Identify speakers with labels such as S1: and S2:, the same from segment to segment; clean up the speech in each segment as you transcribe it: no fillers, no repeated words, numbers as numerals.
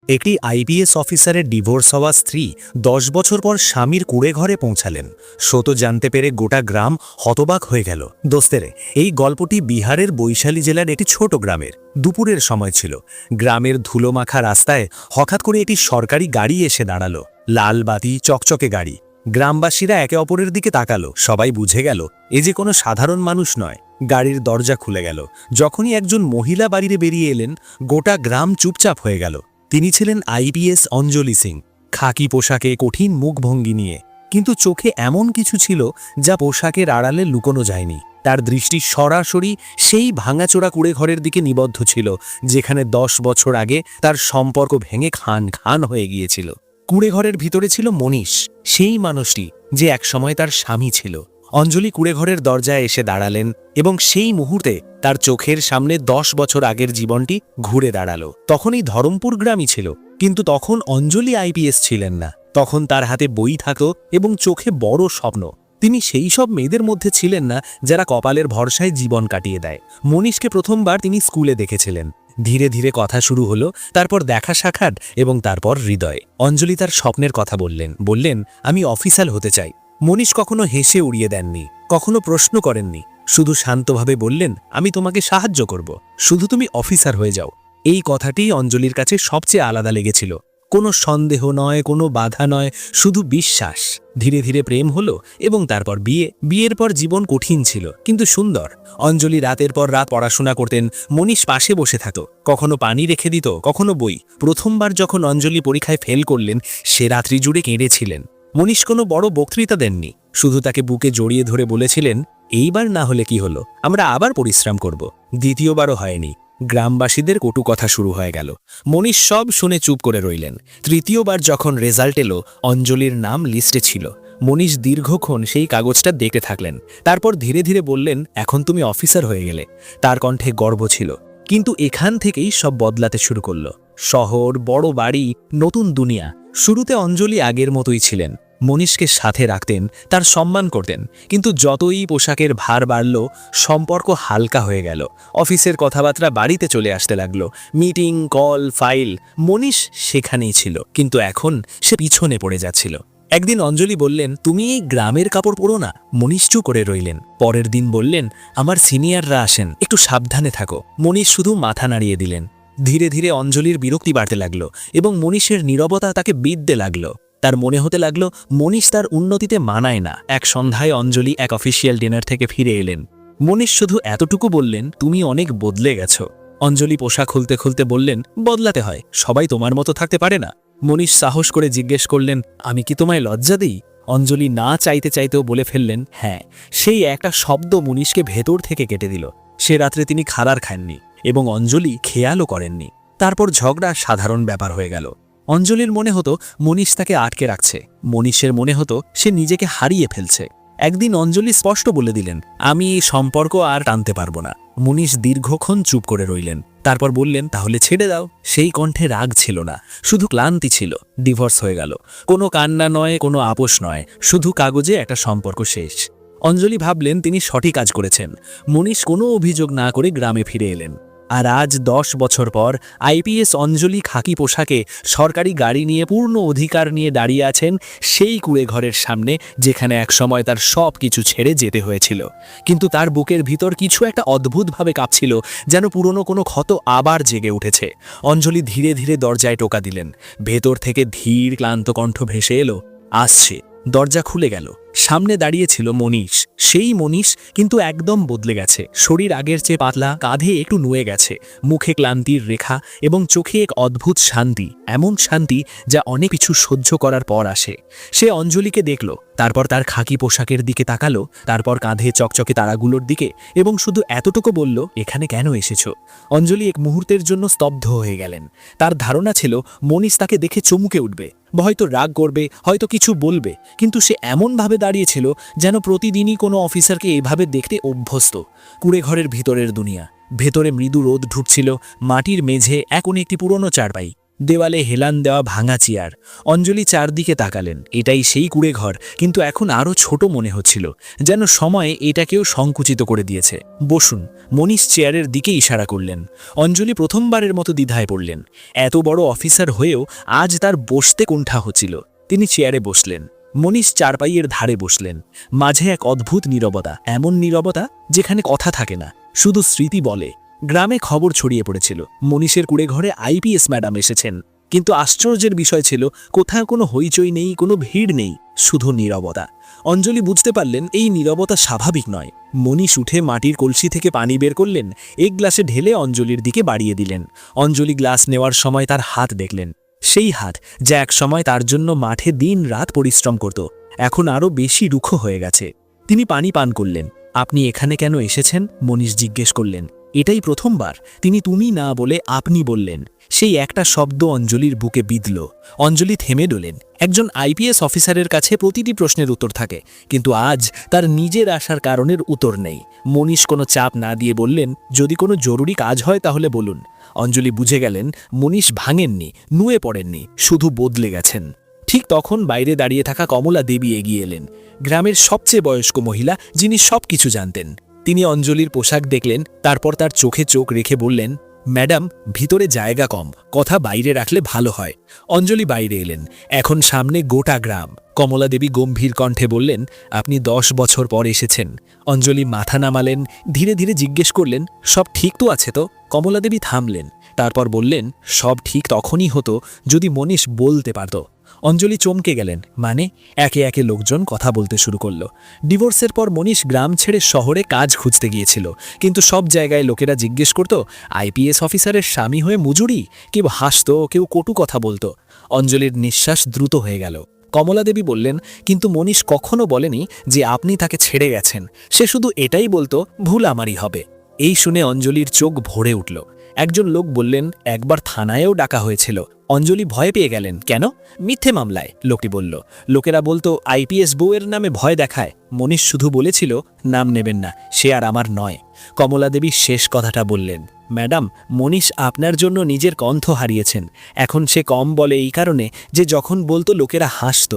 S1: একটি আইপিএস অফিসারের ডিভোর্স হওয়া স্ত্রী ১০ বছর পর স্বামীর কুঁড়ে ঘরে পৌঁছালেন। সত জানতে পেরে গোটা গ্রাম হতবাক হয়ে গেল। দোস্তেরে, এই গল্পটি বিহারের বৈশালী জেলার একটি ছোট গ্রামের। দুপুরের সময় ছিল। গ্রামের ধুলোমাখা রাস্তায় হঠাৎ করে একটি সরকারি গাড়ি এসে দাঁড়ালো। লাল বাতি, চকচকে গাড়ি। গ্রামবাসীরা একে অপরের দিকে তাকালো। সবাই বুঝে গেল এ যে কোনো সাধারণ মানুষ নয়। গাড়ির দরজা খুলে গেল। যখনই একজন মহিলা বাড়িতে বেরিয়ে এলেন, গোটা গ্রাম চুপচাপ হয়ে গেল। তিনি ছিলেন আইপিএস অঞ্জলি সিং। খাকি পোশাকে, কঠিন মুখভঙ্গি নিয়ে, কিন্তু চোখে এমন কিছু ছিল যা পোশাকের আড়ালে লুকোনো যায়নি। তার দৃষ্টি সরাসরি সেই ভাঙাচোরা কুঁড়েঘরের দিকে নিবদ্ধ ছিল, যেখানে 10 বছর আগে তার সম্পর্ক ভেঙে খান খান হয়ে গিয়েছিল। কুঁড়েঘরের ভিতরে ছিল মনীষ, সেই মানুষটি যে একসময় তার স্বামী ছিল। অঞ্জলি কুঁড়েঘরের দরজায় এসে দাঁড়ালেন এবং সেই মুহূর্তে তার চোখের সামনে 10 বছর আগের জীবনটি ঘুরে দাঁড়ালো। তখনই ধরমপুর গ্রামই ছিল, কিন্তু তখন অঞ্জলি আইপিএস ছিলেন না। তখন তার হাতে বই থাকত এবং চোখে বড় স্বপ্ন। তিনি সেই সব মেয়েদের মধ্যে ছিলেন না যারা কপালের ভরসায় জীবন কাটিয়ে দেয়। মনীষকে প্রথমবার তিনি স্কুলে দেখেছিলেন। ধীরে ধীরে কথা শুরু হলো, তারপর দেখা সাক্ষাৎ এবং তারপর হৃদয়। অঞ্জলি তার স্বপ্নের কথা বললেন, আমি অফিসার হতে চাই। মনীষ কখনো হেসে উড়িয়ে দেননি, কখনো প্রশ্ন করেননি। শুধু শান্তভাবে বললেন, আমি তোমাকে সাহায্য করব, শুধু তুমি অফিসার হয়ে যাও। এই কথাটি অঞ্জলির কাছে সবচেয়ে আলাদা লেগেছিল। কোনো সন্দেহ নয়, কোনো বাধা নয়, শুধু বিশ্বাস। ধীরে ধীরে প্রেম হলো এবং তারপর বিয়ের পর জীবন কঠিন ছিল কিন্তু সুন্দর। অঞ্জলি রাতের পর রাত পড়াশোনা করতেন। মনীষ পাশে বসে থাকত, কখনো পানি রেখে দিত, কখনো বই। প্রথমবার যখন অঞ্জলি পরীক্ষায় ফেল করলেন, সে রাত্রি জুড়ে কেঁদেছিলেন। মনীষ কোনো বড় বক্তৃতা দেননি, শুধু তাকে বুকে জড়িয়ে ধরে বলেছিলেন, এইবার না হলে কি হলো, আমরা আবার পরিশ্রম করব। দ্বিতীয়বারও হয়নি। গ্রামবাসীদের কটু কথা শুরু হয়ে গেল। মনীষ সব শুনে চুপ করে রইলেন। তৃতীয়বার যখন রেজাল্ট এলো, অঞ্জলির নাম লিস্টে ছিল। মনীষ দীর্ঘক্ষণ সেই কাগজটা দেখতে থাকলেন। তারপর ধীরে ধীরে বললেন, এখন তুমি অফিসার হয়ে গেলে। তার কণ্ঠে গর্ব ছিল। কিন্তু এখান থেকেই সব বদলাতে শুরু করলো। শহর, বড় বাড়ি, নতুন দুনিয়া। শুরুতে অঞ্জলি আগের মতোই ছিলেন। মনীষকে সাথে রাখতেন, তার সম্মান করতেন। কিন্তু যতই পোশাকের ভার বাড়ল, সম্পর্ক হালকা হয়ে গেল। অফিসের কথাবার্তা বাড়িতে চলে আসতে লাগলো। মিটিং, কল, ফাইল, মনীষ সেখানেই ছিল, কিন্তু এখন সে পিছনে পড়ে যাচ্ছিল। একদিন অঞ্জলি বললেন, তুমি এই গ্রামের কাপড় পরো না। মনীষ চুপ করে রইলেন। পরের দিন বললেন, আমার সিনিয়ররা আসেন, একটু সাবধানে থাকো। মনীষ শুধু মাথা নাড়িয়ে দিলেন। ধীরে ধীরে অঞ্জলির বিরক্তি বাড়তে লাগলো এবং মনীষের নীরবতা তাকে বিঁধতে লাগলো। তার মনে হতে লাগলো মনীষ তার উন্নতিতে মানায় না। এক সন্ধ্যায় অঞ্জলি এক অফিসিয়াল ডিনার থেকে ফিরে এলেন। মনীষ শুধু এতটুকু বললেন, তুমি অনেক বদলে গেছো। অঞ্জলি পোশাক খুলতে খুলতে বললেন, বদলাতে হয়, সবাই তোমার মতো থাকতে পারে না। মনীষ সাহস করে জিজ্ঞেস করলেন, আমি কি তোমায় লজ্জা দিই? অঞ্জলি না চাইতে চাইতেও বলে ফেললেন, হ্যাঁ। সেই একটা শব্দ মনীষকে ভেতর থেকে কেটে দিল। সে রাত্রে তিনি খাবার খাননি এবং অঞ্জলি খেয়ালও করেননি। তারপর ঝগড়া সাধারণ ব্যাপার হয়ে গেল। অঞ্জলির মনে হতো মনীষ তাকে আটকে রাখছে। মনীষের মনে হতো সে নিজেকে হারিয়ে ফেলছে। একদিন অঞ্জলি স্পষ্ট বলে দিলেন, আমি এই সম্পর্ক আর টানতে পারবো না। মনীষ দীর্ঘক্ষণ চুপ করে রইলেন। তারপর বললেন, তাহলে ছেড়ে দাও। সেই কণ্ঠে রাগ ছিল না, শুধু ক্লান্তি ছিল। ডিভোর্স হয়ে গেল। কোনো কান্না নয়, কোনো আপোষ নয়, শুধু কাগজে একটা সম্পর্ক শেষ। অঞ্জলি ভাবলেন তিনি সঠিক কাজ করেছেন। মনীষ কোনো অভিযোগ না করে গ্রামে ফিরে এলেন। আর আজ 10 বছর পর আইপিএস অঞ্জলি খাকি পোশাকে, সরকারি গাড়ি নিয়ে, পূর্ণ অধিকার নিয়ে দাঁড়িয়ে আছেন সেই কুঁড়েঘরের সামনে, যেখানে একসময় তার সব কিছু ছেড়ে যেতে হয়েছিল। কিন্তু তার বুকের ভিতর কিছু একটা অদ্ভুতভাবে কাঁপছিল, যেন পুরনো কোনো ক্ষত আবার জেগে উঠেছে। অঞ্জলি ধীরে ধীরে দরজায় টোকা দিলেন। ভেতর থেকে ধীর ক্লান্ত কণ্ঠ ভেসে এলো, আসছে। দরজা খুলে গেল। সামনে দাঁড়িয়েছিল মনীষ। সেই মনীষ, কিন্তু একদম বদলে গেছে। শরীর আগের চেয়ে পাতলা, কাঁধে একটু নুয়ে গেছে, মুখে ক্লান্তির রেখা এবং চোখে এক অদ্ভুত শান্তি। এমন শান্তি যা অনেক কিছু সহ্য করার পর আসে। সে অঞ্জলিকে দেখল, তারপর তার খাকি পোশাকের দিকে তাকালো, তারপর কাঁধে চকচকে তারাগুলোর দিকে, এবং শুধু এতটুকু বলল, এখানে কেন এসেছো? অঞ্জলি এক মুহূর্তের জন্য স্তব্ধ হয়ে গেলেন। তার ধারণা ছিল মনীষ তাকে দেখে চমকে উঠবে, হয়তো রাগ করবে, হয়তো কিছু বলবে, কিন্তু সে এমনভাবে দাঁড়িয়েছিল যেন প্রতিদিনই কোনো অফিসারকে এভাবে দেখতে অভ্যস্ত। কুঁড়েঘরের ভিতরের দুনিয়া। ভেতরে মৃদু রোদ ঢুকছিল। মাটির মেঝে, এক কোণে একটি পুরনো চারপাই। দেওয়ালে হেলান দেওয়া ভাঙা চেয়ার। অঞ্জলি চারদিকে তাকালেন। এটাই সেই কুঁড়েঘর, কিন্তু এখন আরও ছোট মনে হচ্ছিল, যেন সময় এটাকেও সংকুচিত করে দিয়েছে। বসুন। মনীষ চেয়ারের দিকে ইশারা করলেন। অঞ্জলি প্রথমবারের মতো দ্বিধায় পড়লেন। এত বড় অফিসার হয়েও আজ তার বসতে কুণ্ঠা হচ্ছিল। তিনি চেয়ারে বসলেন। মনীষ চারপাইয়ের ধারে বসলেন। মাঝে এক অদ্ভুত নীরবতা, এমন নীরবতা যেখানে কথা থাকে না, শুধু স্মৃতি বলে। গ্রামে খবর ছড়িয়ে পড়েছিল মনীষের কুঁড়েঘরে আইপিএস ম্যাডাম এসেছেন, কিন্তু আশ্চর্যের বিষয় ছিল কোথাও কোনো হইচই নেই, কোনো ভিড় নেই, শুধু নীরবতা। অঞ্জলি বুঝতে পারলেন এই নীরবতা স্বাভাবিক নয়। মনীষ উঠে মাটির কলসি থেকে পানি বের করলেন, এক গ্লাসে ঢেলে অঞ্জলির দিকে বাড়িয়ে দিলেন। অঞ্জলি গ্লাস নেওয়ার সময় তার হাত দেখলেন, সেই হাত যা এক সময় তার জন্য মাঠে দিন রাত পরিশ্রম করত, এখন আরও বেশি রুক্ষ হয়ে গেছে। তিনি পানি পান করলেন। আপনি এখানে কেন এসেছেন? মনীষ জিজ্ঞেস করলেন। এটাই প্রথমবার তিনি তুমি না বলে আপনি বললেন। সেই একটা শব্দ অঞ্জলির বুকে বিঁধল। অঞ্জলি থেমে ডলেন। একজন আইপিএস অফিসারের কাছে প্রতিটি প্রশ্নের উত্তর থাকে, কিন্তু আজ তার নিজের আসার কারণের উত্তর নেই। মনীষ কোনো চাপ না দিয়ে বললেন, যদি কোনো জরুরি কাজ হয় তাহলে বলুন। অঞ্জলি বুঝে গেলেন মনীষ ভাঙেননি, নুয়ে পড়েননি, শুধু বদলে গেছেন। ঠিক তখন বাইরে দাঁড়িয়ে থাকা কমলা দেবী এগিয়ে এলেন, গ্রামের সবচেয়ে বয়স্ক মহিলা, যিনি সব কিছু জানতেন। তিনি অঞ্জলির পোশাক দেখলেন, তারপর তার চোখে চোখ রেখে বললেন, ম্যাডাম, ভিতরে জায়গা কম, কথা বাইরে রাখলে ভালো হয়। অঞ্জলি বাইরে এলেন। এখন সামনে গোটা গ্রাম। কমলা দেবী গম্ভীর কণ্ঠে বললেন, আপনি 10 বছর পর এসেছেন। অঞ্জলি মাথা নামালেন, ধীরে ধীরে জিজ্ঞেস করলেন, সব ঠিক তো আছে তো? কমলা দেবী থামলেন, তারপর বললেন, সব ঠিক তখনই হতো যদি মনীষ বলতে পারত। অঞ্জলি চমকে গেলেন। মানে? একে একে লোকজন কথা বলতে শুরু করল। ডিভোর্সের পর মনীষ গ্রাম ছেড়ে শহরে কাজ খুঁজতে গিয়েছিল, কিন্তু সব জায়গায় লোকেরা জিজ্ঞেস করত, আইপিএস অফিসারের স্বামী হয়ে মজুরি? কেউ হাসত, কেউ কটু কথা বলতো। অঞ্জলির নিঃশ্বাস দ্রুত হয়ে গেল। কমলা দেবী বললেন, কিন্তু মনীষ কখনো বলেনি যে আপনি তাকে ছেড়ে গেছেন। সে শুধু এটাই বলতো, ভুল আমারই হবে। এই শুনে অঞ্জলির চোখ ভরে উঠল। একজন লোক বললেন, একবার থানায়ও ডাকা হয়েছিল। অঞ্জলি ভয় পেয়ে গেলেন। কেন? মিথ্যে মামলায়, লোকটি বলল। লোকেরা বলতো আইপিএস বউয়ের নামে ভয় দেখায়। মনীষ শুধু বলেছিল, নাম নেবেন না, সে আর আমার নয়। কমলা দেবী শেষ কথাটা বললেন, ম্যাডাম, মনীষ আপনার জন্য নিজের কণ্ঠ হারিয়েছেন। এখন সে কম বলে এই কারণে যে যখন বলতো লোকেরা হাসত।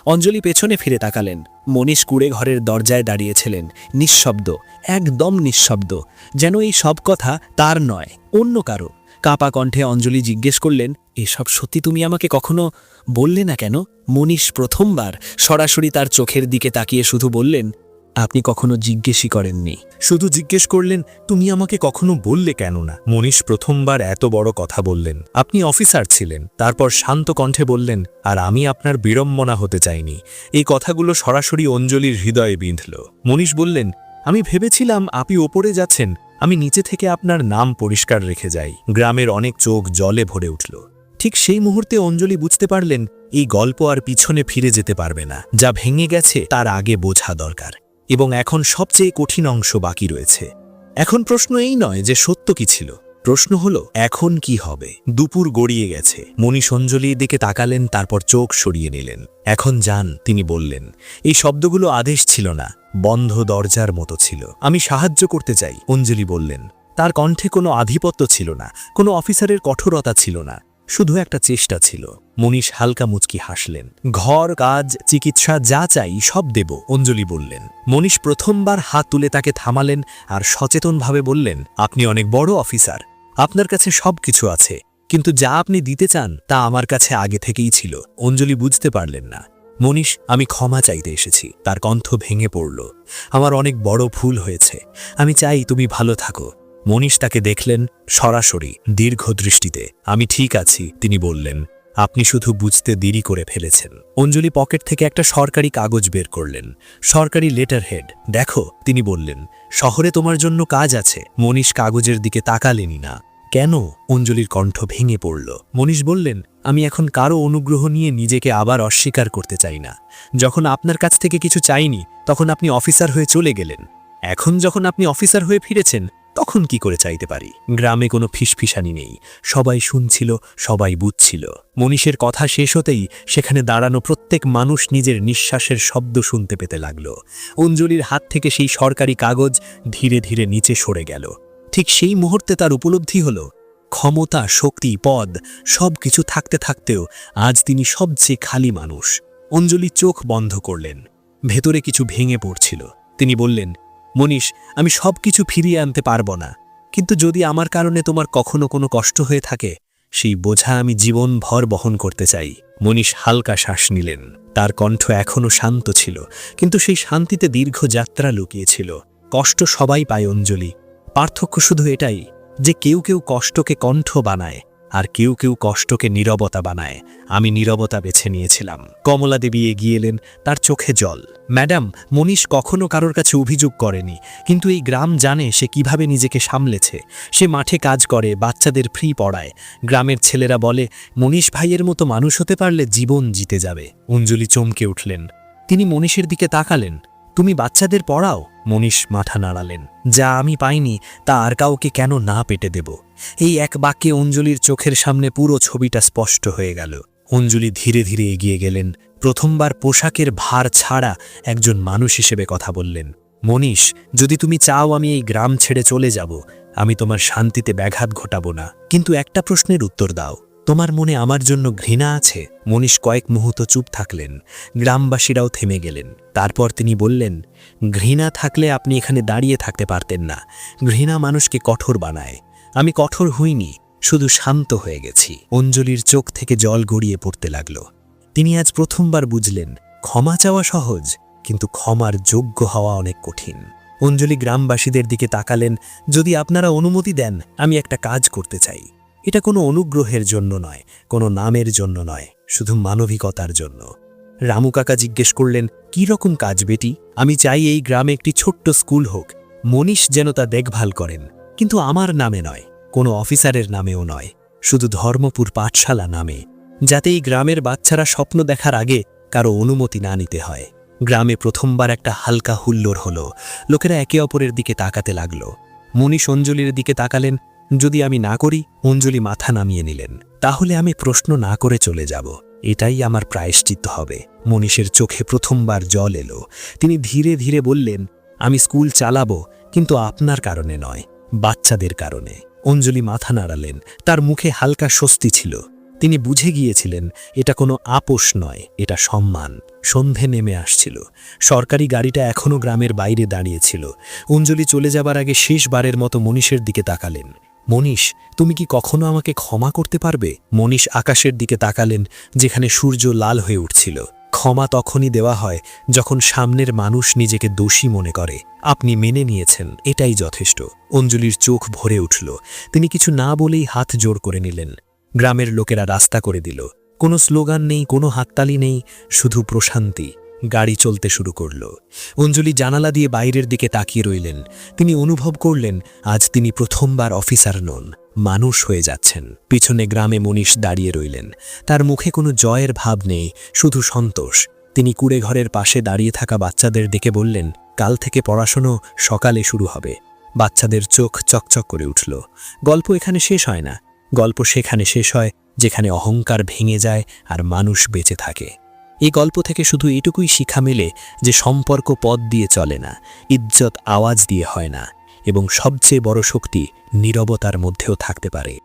S1: অঞ্জলি পেছনে ফিরে তাকালেন। মনীষ কুঁড়ে ঘরের দরজায় দাঁড়িয়েছিলেন, নিঃশব্দ, একদম নিঃশব্দ, যেন এই সব কথা তার নয়, অন্য কারো। কাপা কণ্ঠে অঞ্জলি জিজ্ঞেস করলেন, এসব সত্যি তুমি আমাকে কখনো বললে না কেন? মনীষ প্রথমবার সরাসরি তার চোখের দিকে তাকিয়ে শুধু বললেন, আপনি কখনো জিজ্ঞেসই করেননি, শুধু জিজ্ঞেস করলেন, তুমি আমাকে কখনো বললে কেন না? মনীষ প্রথমবার এত বড় কথা বললেন। আপনি অফিসার ছিলেন। তারপর শান্ত কণ্ঠে বললেন, আর আমি আপনার বিড়ম্বনা হতে চাইনি। এই কথাগুলো সরাসরি অঞ্জলির হৃদয়ে বিঁধল। মনীষ বললেন, আমি ভেবেছিলাম আপনি ওপরে যাচ্ছেন, আমি নিচে থেকে আপনার নাম পরিষ্কার রেখে যাই। গ্রামের অনেক চোখ জলে ভরে উঠল। ঠিক সেই মুহূর্তে অঞ্জলি বুঝতে পারলেন, এই গল্প আর পিছনে ফিরে যেতে পারবে না। যা ভেঙে গেছে তার আগে বোঝা দরকার, এবং এখন সবচেয়ে কঠিন অংশ বাকি রয়েছে। এখন প্রশ্ন এই নয় যে সত্য কি ছিল, প্রশ্ন হলো এখন কি হবে। দুপুর গড়িয়ে গেছে। মনীষ অঞ্জলির দিকে তাকালেন, তারপর চোখ সরিয়ে নিলেন। এখন যান, তিনি বললেন। এই শব্দগুলো আদেশ ছিল না, বন্ধ দরজার মতো ছিল। আমি সাহায্য করতে চাই, অঞ্জলি বললেন। তার কণ্ঠে কোনো আধিপত্য ছিল না, কোনো অফিসারের কঠোরতা ছিল না, শুধু একটা চেষ্টা ছিল। মনীষ হালকা মুচকি হাসলেন। ঘর, কাজ, চিকিৎসা যা চাই সব দেব, অঞ্জলি বললেন। মনীষ প্রথমবার হাত তুলে তাকে থামালেন আর সচেতনভাবে বললেন, আপনি অনেক বড় অফিসার, আপনার কাছে সব কিছু আছে, কিন্তু যা আপনি দিতে চান তা আমার কাছে আগে থেকেই ছিল। অঞ্জলি বুঝতে পারলেন না। মনীষ, আমি ক্ষমা চাইতে এসেছি। তার কণ্ঠ ভেঙে পড়ল। আমার অনেক বড় ভুল হয়েছে, আমি চাই তুমি ভালো থাকো। মনীষ তাকে দেখলেন সরাসরি, দীর্ঘ দৃষ্টিতে। আমি ঠিক আছি, তিনি বললেন। আপনি শুধু বুঝতে দেরি করে ফেলেছেন। অঞ্জলি পকেট থেকে একটা সরকারি কাগজ বের করলেন, সরকারি লেটার হেড। দেখো, তিনি বললেন, শহরে তোমার জন্য কাজ আছে। মনীষ কাগজের দিকে তাকালেনই না। কেন? অঞ্জলির কণ্ঠ ভেঙে পড়ল। মনীষ বললেন, আমি এখন কারো অনুগ্রহ নিয়ে নিজেকে আবার অস্বীকার করতে চাই না। যখন আপনার কাছ থেকে কিছু চাইনি তখন আপনি অফিসার হয়ে চলে গেলেন। এখন যখন আপনি অফিসার হয়ে ফিরেছেন তখন কি করে চাইতে পারি? গ্রামে কোনো ফিসফিসানি নেই, সবাই শুনছিল, সবাই বুঝছিল। মনীষের কথা শেষ হতেই সেখানে দাঁড়ানো প্রত্যেক মানুষ নিজের নিঃশ্বাসের শব্দ শুনতে পেতে লাগল। অঞ্জলির হাত থেকে সেই সরকারি কাগজ ধীরে ধীরে নিচে সরে গেল। ঠিক সেই মুহূর্তে তার উপলব্ধি হলো, ক্ষমতা, শক্তি, পদ সব কিছু থাকতে থাকতেও আজ তিনি সবচেয়ে খালি মানুষ। অঞ্জলি চোখ বন্ধ করলেন। ভেতরে কিছু ভেঙে পড়ছিল। তিনি বললেন, মনীষ, আমি সব কিছু ফিরিয়ে আনতে পারব না, কিন্তু যদি আমার কারণে তোমার কখনো কোনো কষ্ট হয়ে থাকে, সেই বোঝা আমি জীবনভর বহন করতে চাই। মনীষ হালকা শ্বাস নিলেন। তার কণ্ঠ এখনও শান্ত ছিল, কিন্তু সেই শান্তিতে দীর্ঘ যাত্রা লুকিয়েছিল। কষ্ট সবাই পায় অঞ্জলি, পার্থক্য শুধু এটাই যে কেউ কেউ কষ্টকে কণ্ঠ বানায় আর কেউ কেউ কষ্টকে নীরবতা বানায়। আমি নীরবতা বেছে নিয়েছিলাম। কমলা দেবী এগিয়ে এলেন, তার চোখে জল। ম্যাডাম, মনীষ কখনো কারোর কাছে অভিযোগ করেনি, কিন্তু এই গ্রাম জানে সে কিভাবে নিজেকে সামলেছে। সে মাঠে কাজ করে, বাচ্চাদের ফ্রি পড়ায়। গ্রামের ছেলেরা বলে, মনীষ ভাইয়ের মতো মানুষ হতে পারলে জীবন জিতে যাবে। অঞ্জলি চমকে উঠলেন। তিনি মনীষের দিকে তাকালেন। তুমি বাচ্চাদের পড়াও? মনীষ মাথা নাড়ালেন। যা আমি পাইনি তা আর কাউকে কেন না পেটে দেব? এই এক বাক্যে অঞ্জলির চোখের সামনে পুরো ছবিটা স্পষ্ট হয়ে গেল। অঞ্জলি ধীরে ধীরে এগিয়ে গেলেন। প্রথমবার পোশাকের ভার ছাড়া একজন মানুষ হিসেবে কথা বললেন। মনীষ, যদি তুমি চাও আমি এই গ্রাম ছেড়ে চলে যাব, আমি তোমার শান্তিতে ব্যাঘাত ঘটাবো না, কিন্তু একটা প্রশ্নের উত্তর দাও। তোমার মনে আমার জন্য ঘৃণা আছে? মনীষ কয়েক মুহূর্ত চুপ থাকলেন। গ্রামবাসীরাও থেমে গেলেন। তারপর তিনি বললেন, ঘৃণা থাকলে আপনি এখানে দাঁড়িয়ে থাকতে পারতেন না। ঘৃণা মানুষকে কঠোর বানায়। আমি কঠোর হইনি, শুধু শান্ত হয়ে গেছি। অঞ্জলির চোখ থেকে জল গড়িয়ে পড়তে লাগল। তিনি আজ প্রথমবার বুঝলেন, ক্ষমা চাওয়া সহজ, কিন্তু ক্ষমার যোগ্য হওয়া অনেক কঠিন। অঞ্জলি গ্রামবাসীদের দিকে তাকালেন। যদি আপনারা অনুমতি দেন, আমি একটা কাজ করতে চাই। এটা কোনো অনুগ্রহের জন্য নয়, কোনো নামের জন্য নয়, শুধু মানবিকতার জন্য। রামু কাকা জিজ্ঞেস করলেন, কি রকম কাজ বেটি? আমি চাই এই গ্রামে একটি ছোট্ট স্কুল হোক। মনীষ যেন তা দেখভাল করেন, কিন্তু আমার নামে নয়, কোনো অফিসারের নামেও নয়, শুধু ধর্মপুর পাঠশালা নামে, যাতে এই গ্রামের বাচ্চারা স্বপ্ন দেখার আগে কারো অনুমতি না নিতে হয়। গ্রামে প্রথমবার একটা হালকা হুল্লোড় হলো। লোকেরা একে অপরের দিকে তাকাতে লাগল। মনীষ অঞ্জলির দিকে তাকালেন। যদি আমি না করি? অঞ্জলি মাথা নামিয়ে নিলেন। তাহলে আমি প্রশ্ন না করে চলে যাব। এটাই আমার প্রায়শ্চিত্ত হবে। মনীষের চোখে প্রথমবার জল এলো। তিনি ধীরে ধীরে বললেন, আমি স্কুল চালাবো, কিন্তু আপনার কারণে নয়, বাচ্চাদের কারণে। অঞ্জলি মাথা নাড়ালেন। তার মুখে হালকা স্বস্তি ছিল। তিনি বুঝে গিয়েছিলেন এটা কোনো আপোষ নয়, এটা সম্মান। সন্ধে নেমে আসছিল। সরকারি গাড়িটা এখনও গ্রামের বাইরে দাঁড়িয়েছিল। অঞ্জলি চলে যাবার আগে শেষবারের মতো মনীষের দিকে তাকালেন। মনীষ, তুমি কি কখনো আমাকে ক্ষমা করতে পারবে? মনীষ আকাশের দিকে তাকালেন, যেখানে সূর্য লাল হয়ে উঠছিল। ক্ষমা তখনই দেওয়া হয় যখন সামনের মানুষ নিজেকে দোষী মনে করে। আপনি মেনে নিয়েছেন, এটাই যথেষ্ট। অঞ্জলির চোখ ভরে উঠল। তিনি কিছু না বলেই হাত জোড় করে নিলেন। গ্রামের লোকেরা রাস্তা করে দিল। কোনো স্লোগান নেই, কোনো হাততালি নেই, শুধু প্রশান্তি। গাড়ি চলতে শুরু করল। অঞ্জলি জানালা দিয়ে বাইরের দিকে তাকিয়ে রইলেন। তিনি অনুভব করলেন আজ তিনি প্রথমবার অফিসার নন, মানুষ হয়ে যাচ্ছেন। পিছনে গ্রামে মনীষ দাঁড়িয়ে রইলেন। তার মুখে কোনো জয়ের ভাব নেই, শুধু সন্তোষ। তিনি কুড়েঘরের পাশে দাঁড়িয়ে থাকা বাচ্চাদের ডেকে বললেন, কাল থেকে পড়াশোনা সকালে শুরু হবে। বাচ্চাদের চোখ চকচক করে উঠল। গল্প এখানে শেষ হয় না, গল্প সেখানে শেষ হয় যেখানে অহংকার ভেঙে যায় আর মানুষ বেঁচে থাকে। এই গল্প থেকে শুধু এটুকুই শিক্ষা মেলে যে সম্পর্ক পদ দিয়ে চলে না, ইজ্জত আওয়াজ দিয়ে হয় না, এবং সবচেয়ে বড় শক্তি নীরবতার মধ্যেও থাকতে পারে।